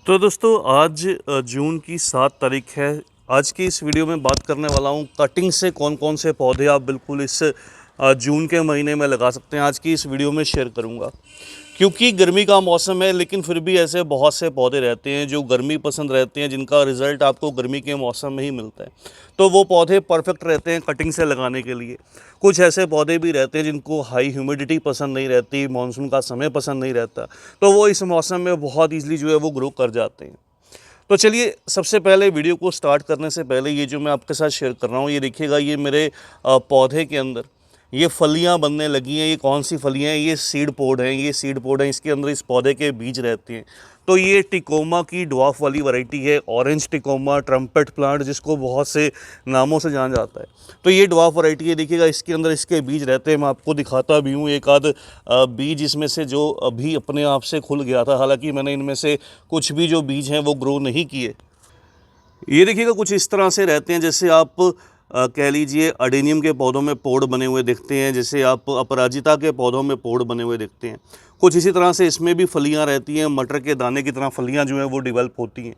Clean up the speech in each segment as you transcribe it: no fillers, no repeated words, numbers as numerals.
तो दोस्तों आज जून की 7 तारीख है। आज की इस वीडियो में बात करने वाला हूँ कटिंग से कौन कौन से पौधे आप बिल्कुल इस जून के महीने में लगा सकते हैं। आज की इस वीडियो में शेयर करूँगा क्योंकि गर्मी का मौसम है, लेकिन फिर भी ऐसे बहुत से पौधे रहते हैं जो गर्मी पसंद रहते हैं, जिनका रिज़ल्ट आपको गर्मी के मौसम में ही मिलता है। तो वो पौधे परफेक्ट रहते हैं कटिंग से लगाने के लिए। कुछ ऐसे पौधे भी रहते हैं जिनको हाई ह्यूमिडिटी पसंद नहीं रहती, मानसून का समय पसंद नहीं रहता, तो वो इस मौसम में बहुत ईज़िली जो है वो ग्रो कर जाते हैं। तो चलिए, सबसे पहले वीडियो को स्टार्ट करने से पहले ये जो मैं आपके साथ शेयर कर रहा हूँ, ये देखिएगा, ये मेरे पौधे के अंदर ये फलियां बनने लगी हैं। ये कौन सी फलियां हैं? ये सीड पोड हैं। ये सीड पोड हैं, इसके अंदर इस पौधे के बीज रहते हैं। तो ये टिकोमा की ड्वार्फ वाली वैरायटी है, ऑरेंज टिकोमा, ट्रम्पेट प्लांट, जिसको बहुत से नामों से जाना जाता है। तो ये ड्वार्फ वैरायटी है, देखिएगा इसके अंदर इसके बीज रहते हैं। मैं आपको दिखाता भी हूँ एक आध बीज इसमें से जो अभी अपने आप से खुल गया था। हालांकि मैंने इनमें से कुछ भी जो बीज हैं वो ग्रो नहीं किए। ये देखिएगा कुछ इस तरह से रहते हैं, जैसे आप कह लीजिए अडेनियम के पौधों में पोड़ बने हुए दिखते हैं, जैसे आप अपराजिता के पौधों में पोड़ बने हुए दिखते हैं। कुछ इसी तरह से इसमें भी फलियां रहती हैं, मटर के दाने की तरह फलियां जो हैं वो डेवलप होती हैं।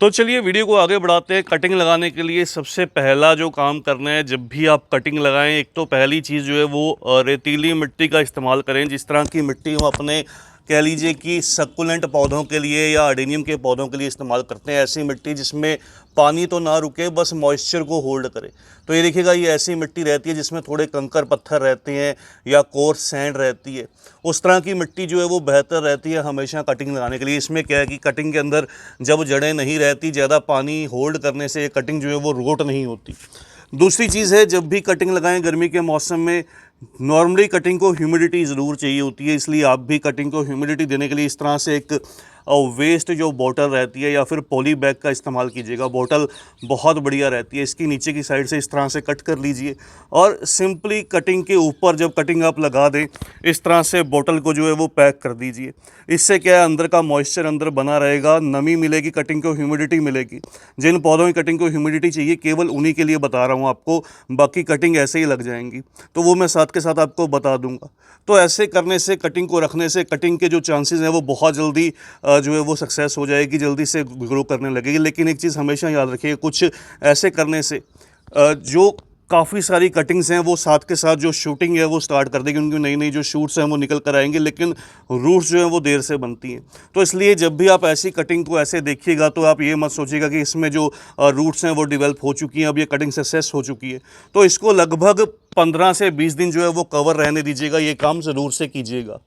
तो चलिए वीडियो को आगे बढ़ाते हैं। कटिंग लगाने के लिए सबसे पहला जो काम करना है, जब भी आप कटिंग लगाएं, एक तो पहली चीज़ जो है वो रेतीली मिट्टी का इस्तेमाल करें। जिस तरह की मिट्टी हम अपने कह लीजिए कि सक्कुलेंट पौधों के लिए या अडेनियम के पौधों के लिए इस्तेमाल करते हैं, ऐसी मिट्टी जिसमें पानी तो ना रुके, बस मॉइस्चर को होल्ड करे। तो ये देखिएगा, ये ऐसी मिट्टी रहती है जिसमें थोड़े कंकर पत्थर रहते हैं या कोर्स सैंड रहती है। उस तरह की मिट्टी जो है वो बेहतर रहती है हमेशा कटिंग लगाने के लिए। इसमें क्या है कि कटिंग के अंदर जब जड़ें नहीं रहती, ज़्यादा पानी होल्ड करने से कटिंग जो है वो रोट नहीं होती। दूसरी चीज़ है, जब भी कटिंग लगाएं गर्मी के मौसम में, नॉर्मली कटिंग को ह्यूमिडिटी ज़रूर चाहिए होती है। इसलिए आप भी कटिंग को ह्यूमिडिटी देने के लिए इस तरह से एक वेस्ट जो बोतल रहती है या फिर पॉली बैग का इस्तेमाल कीजिएगा। बोतल बहुत बढ़िया रहती है। इसकी नीचे की साइड से इस तरह से कट कर लीजिए और सिंपली कटिंग के ऊपर जब कटिंग आप लगा दें, इस तरह से बोतल को जो है वो पैक कर दीजिए। इससे क्या है, अंदर का मॉइस्चर अंदर बना रहेगा, नमी मिलेगी, कटिंग को ह्यूमिडिटी मिलेगी। जिन पौधों की कटिंग को ह्यूमिडिटी चाहिए, केवल उन्हीं के लिए बता रहा हूँ आपको, बाकी कटिंग ऐसे ही लग जाएंगी। तो वो मैं साथ के साथ आपको बता दूंगा। तो ऐसे करने से, कटिंग को रखने से, कटिंग के जो चांसेस हैं वो बहुत जल्दी जो है वो सक्सेस हो जाएगी, जल्दी से ग्रो करने लगेगी। लेकिन एक चीज़ हमेशा याद रखिए, कुछ ऐसे करने से जो काफ़ी सारी कटिंग्स हैं वो साथ के साथ जो शूटिंग है वो स्टार्ट कर देगी। उनकी नई नई जो शूट्स हैं वो निकल कर आएंगे, लेकिन रूट्स जो हैं वो देर से बनती हैं। तो इसलिए जब भी आप ऐसी कटिंग को ऐसे देखिएगा तो आप ये मत सोचिएगा कि इसमें जो रूट्स हैं वो डेवलप हो चुकी हैं, अब ये कटिंग सक्सेस हो चुकी है। तो इसको लगभग 15 से 20 दिन जो है वो कवर रहने दीजिएगा। ये काम ज़रूर से कीजिएगा।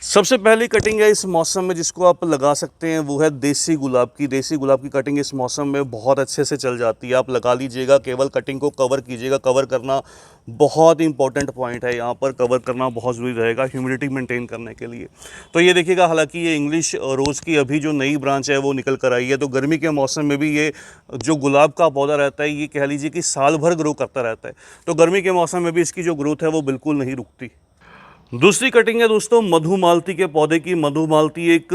सबसे पहली कटिंग है इस मौसम में जिसको आप लगा सकते हैं, वो है देसी गुलाब की। देसी गुलाब की कटिंग इस मौसम में बहुत अच्छे से चल जाती है, आप लगा लीजिएगा। केवल कटिंग को कवर कीजिएगा। कवर करना बहुत इंपॉर्टेंट पॉइंट है, यहाँ पर कवर करना बहुत ज़रूरी रहेगा ह्यूमिडिटी मेंटेन करने के लिए। तो ये देखिएगा, हालांकि ये इंग्लिश रोज़ की अभी जो नई ब्रांच है वो निकल कर आई है। तो गर्मी के मौसम में भी ये जो गुलाब का पौधा रहता है, ये कह लीजिए कि साल भर ग्रो करता रहता है। तो गर्मी के मौसम में भी इसकी जो ग्रोथ है वो बिल्कुल नहीं रुकती। दूसरी कटिंग है दोस्तों मधुमालती के पौधे की। मधुमालती एक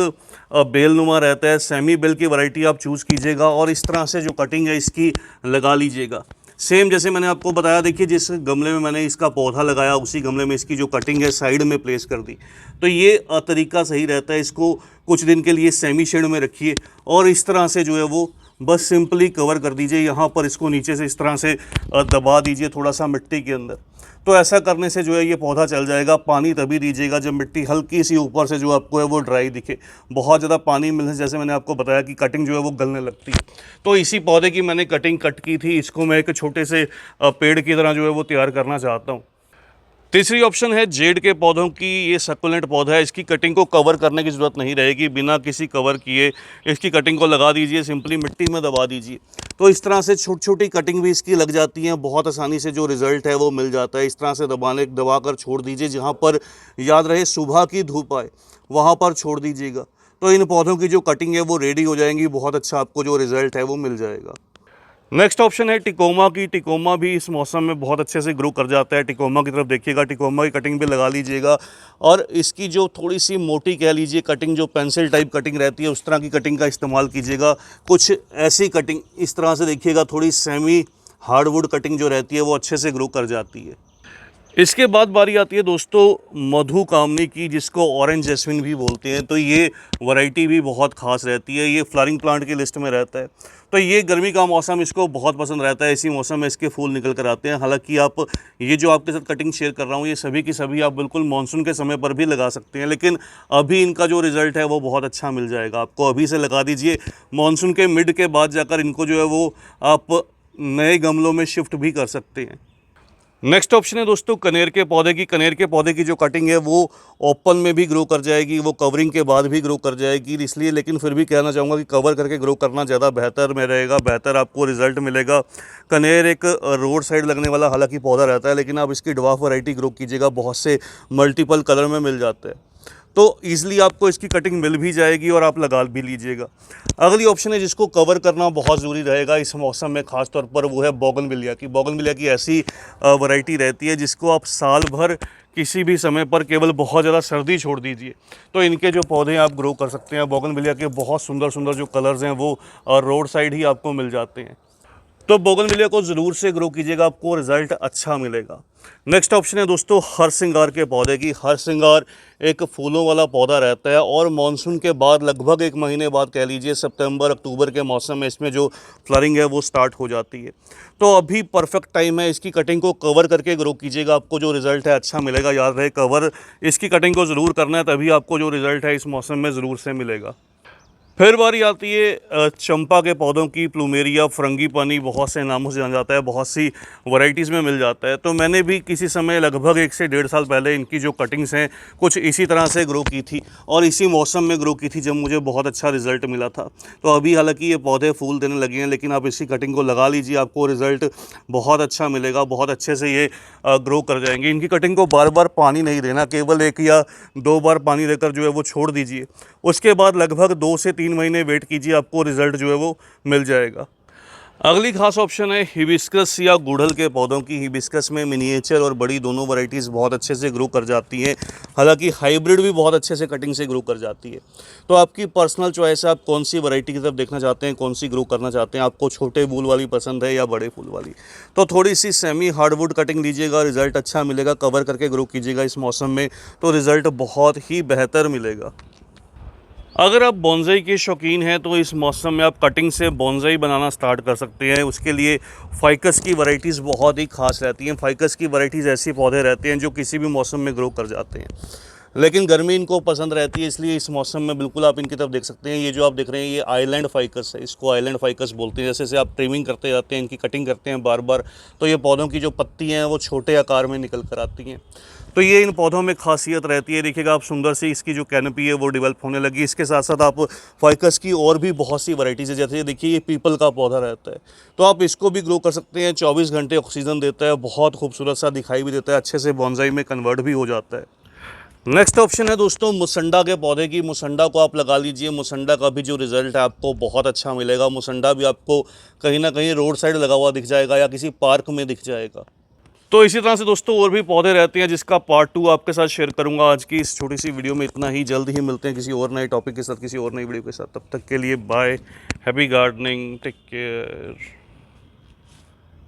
बेलनुमा रहता है, सेमी बेल की वैरायटी आप चूज़ कीजिएगा और इस तरह से जो कटिंग है इसकी लगा लीजिएगा। सेम जैसे मैंने आपको बताया, देखिए जिस गमले में मैंने इसका पौधा लगाया, उसी गमले में इसकी जो कटिंग है साइड में प्लेस कर दी। तो ये तरीका सही रहता है। इसको कुछ दिन के लिए सेमी शेड में रखिए और इस तरह से जो है वो बस सिंपली कवर कर दीजिए। यहाँ पर इसको नीचे से इस तरह से दबा दीजिए थोड़ा सा मिट्टी के अंदर। तो ऐसा करने से जो है ये पौधा चल जाएगा। पानी तभी दीजिएगा जब मिट्टी हल्की सी ऊपर से जो आपको है वो ड्राई दिखे। बहुत ज़्यादा पानी मिलने से, जैसे मैंने आपको बताया, कि कटिंग जो है वो गलने लगती है। तो इसी पौधे की मैंने कटिंग कट की थी। इसको मैं एक छोटे से पेड़ की तरह जो है वो तैयार करना चाहता हूँ। तीसरी ऑप्शन है जेड के पौधों की। ये सक्कुलेंट पौधा है, इसकी कटिंग को कवर करने की ज़रूरत नहीं रहेगी। बिना किसी कवर किए इसकी कटिंग को लगा दीजिए, सिंपली मिट्टी में दबा दीजिए। तो इस तरह से छोटी छोटी कटिंग भी इसकी लग जाती हैं, बहुत आसानी से जो रिज़ल्ट है वो मिल जाता है। इस तरह से दबा कर छोड़ दीजिए। जहाँ पर याद रहे सुबह की धूप आए वहाँ पर छोड़ दीजिएगा। तो इन पौधों की जो कटिंग है वो रेडी हो जाएंगी। बहुत अच्छा आपको जो रिज़ल्ट है वो मिल जाएगा। नेक्स्ट ऑप्शन है टिकोमा की। टिकोमा भी इस मौसम में बहुत अच्छे से ग्रो कर जाता है। टिकोमा की तरफ देखिएगा, टिकोमा की कटिंग भी लगा लीजिएगा। और इसकी जो थोड़ी सी मोटी कह लीजिए कटिंग, जो पेंसिल टाइप कटिंग रहती है, उस तरह की कटिंग का इस्तेमाल कीजिएगा। कुछ ऐसी कटिंग इस तरह से देखिएगा, थोड़ी सेमी हार्डवुड कटिंग जो रहती है वो अच्छे से ग्रो कर जाती है। इसके बाद बारी आती है दोस्तों मधुकामनी की, जिसको ऑरेंज जैस्मिन भी बोलते हैं। तो ये वैरायटी भी बहुत ख़ास रहती है, ये फ्लावरिंग प्लांट की लिस्ट में रहता है। तो ये गर्मी का मौसम इसको बहुत पसंद रहता है, इसी मौसम में इसके फूल निकल कर आते हैं। हालांकि आप ये जो आपके साथ कटिंग शेयर कर रहा हूँ, ये सभी की सभी आप बिल्कुल मानसून के समय पर भी लगा सकते हैं, लेकिन अभी इनका जो रिज़ल्ट है वो बहुत अच्छा मिल जाएगा आपको। अभी से लगा दीजिए, मानसून के मिड के बाद जाकर इनको जो है वो आप नए गमलों में शिफ्ट भी कर सकते हैं। नेक्स्ट ऑप्शन है दोस्तों कनेर के पौधे की। कनेर के पौधे की जो कटिंग है वो ओपन में भी ग्रो कर जाएगी, वो कवरिंग के बाद भी ग्रो कर जाएगी, इसलिए लेकिन फिर भी कहना चाहूँगा कि कवर करके ग्रो करना ज़्यादा बेहतर में रहेगा, बेहतर आपको रिजल्ट मिलेगा। कनेर एक रोड साइड लगने वाला हालांकि पौधा रहता है, लेकिन आप इसकी ड्वार्फ वैरायटी ग्रो कीजिएगा, बहुत से मल्टीपल कलर में मिल जाते हैं, तो ईज़िली आपको इसकी कटिंग मिल भी जाएगी और आप लगा भी लीजिएगा। अगली ऑप्शन है जिसको कवर करना बहुत ज़रूरी रहेगा इस मौसम में ख़ास तौर पर, वो है बोगनविलिया की। बोगनविलिया की ऐसी वैरायटी रहती है जिसको आप साल भर किसी भी समय पर, केवल बहुत ज़्यादा सर्दी छोड़ दीजिए तो इनके जो पौधे आप ग्रो कर सकते हैं। बोगनविलिया के बहुत सुंदर सुंदर जो कलर्स हैं वो रोड साइड ही आपको मिल जाते हैं, तो बोगनविलिया को ज़रूर से ग्रो कीजिएगा, आपको रिज़ल्ट अच्छा मिलेगा। नेक्स्ट ऑप्शन है दोस्तों हरसिंगार के पौधे की। हरसिंगार एक फूलों वाला पौधा रहता है और मानसून के बाद लगभग 1 महीने बाद, कह लीजिए सितंबर अक्टूबर के मौसम में इसमें जो फ्लरिंग है वो स्टार्ट हो जाती है। तो अभी परफेक्ट टाइम है, इसकी कटिंग को कवर करके ग्रो कीजिएगा, आपको जो रिज़ल्ट है अच्छा मिलेगा। याद रहे कवर इसकी कटिंग को ज़रूर करना है, तभी आपको जो रिज़ल्ट है इस मौसम में ज़रूर से मिलेगा। फिर बारी आती है चंपा के पौधों की। प्लूमेरिया फ्रंगीपानी बहुत से नामों से जाना जाता है, बहुत सी वैरायटीज़ में मिल जाता है। तो मैंने भी किसी समय लगभग 1 से 1.5 साल पहले इनकी जो कटिंग्स हैं कुछ इसी तरह से ग्रो की थी और इसी मौसम में ग्रो की थी जब मुझे बहुत अच्छा रिज़ल्ट मिला था। तो अभी हालांकि ये पौधे फूल देने लगे हैं, लेकिन आप इसी कटिंग को लगा लीजिए, आपको रिज़ल्ट बहुत अच्छा मिलेगा, बहुत अच्छे से ये ग्रो कर जाएंगे। इनकी कटिंग को बार बार पानी नहीं देना, केवल 1 या 2 बार पानी देकर जो है वो छोड़ दीजिए। उसके बाद लगभग 2 से 3 महीने वेट कीजिए, आपको रिज़ल्ट जो है वो मिल जाएगा। अगली खास ऑप्शन है हिबिस्कस या गुड़हल के पौधों की। हिबिस्कस में मिनिएचर और बड़ी दोनों वैरायटीज़ बहुत अच्छे से ग्रो कर जाती हैं, हालांकि हाइब्रिड भी बहुत अच्छे से कटिंग से ग्रो कर जाती है। तो आपकी पर्सनल चॉइस है, आप कौन सी वैरायटी की तरफ देखना चाहते हैं, कौन सी ग्रो करना चाहते हैं, आपको छोटे फूल वाली पसंद है या बड़े फूल वाली। तो थोड़ी सी सेमी हार्डवुड कटिंग लीजिएगा, रिज़ल्ट अच्छा मिलेगा। कवर करके ग्रो कीजिएगा इस मौसम में, तो रिज़ल्ट बहुत ही बेहतर मिलेगा। अगर आप बॉन्साई के शौकीन हैं तो इस मौसम में आप कटिंग से बॉन्साई बनाना स्टार्ट कर सकते हैं। उसके लिए फाइकस की वैरायटीज़ बहुत ही खास रहती हैं। फाइकस की वैरायटीज़ ऐसे पौधे रहते हैं जो किसी भी मौसम में ग्रो कर जाते हैं, लेकिन गर्मी इनको पसंद रहती है, इसलिए इस मौसम में बिल्कुल आप इनकी तरफ देख सकते हैं। ये जो आप देख रहे हैं ये आइलैंड फाइकस है, इसको आइलैंड फाइकस बोलते हैं। जैसे जैसे आप ट्रिमिंग करते जाते हैं, इनकी कटिंग करते हैं बार बार, तो ये पौधों की जो पत्तियाँ हैं वो छोटे आकार में निकल कर आती हैं। तो ये इन पौधों में खासियत रहती है। देखिएगा आप सुंदर सी इसकी जो कैनपी है वो डेवलप होने लगी। इसके साथ साथ आप फाइकस की और भी बहुत सी वैरायटीज़ है, जैसे देखिए ये पीपल का पौधा रहता है, तो आप इसको भी ग्रो कर सकते हैं। 24 घंटे ऑक्सीजन देता है, बहुत खूबसूरत सा दिखाई भी देता है, अच्छे से बॉन्साई में कन्वर्ट भी हो जाता है। नेक्स्ट ऑप्शन है दोस्तों मुसंडा के पौधे की। मुसंडा को आप लगा लीजिए, मुसंडा का भी जो रिज़ल्ट है आपको बहुत अच्छा मिलेगा। मुसंडा भी आपको कहीं ना कहीं रोड साइड लगा हुआ दिख जाएगा या किसी पार्क में दिख जाएगा। तो इसी तरह से दोस्तों और भी पौधे रहते हैं जिसका पार्ट 2 आपके साथ शेयर करूंगा। आज की इस छोटी सी वीडियो में इतना ही, जल्द ही मिलते हैं किसी और नए टॉपिक के साथ, किसी और नई वीडियो के साथ। तब तक के लिए bye, happy gardening, take care.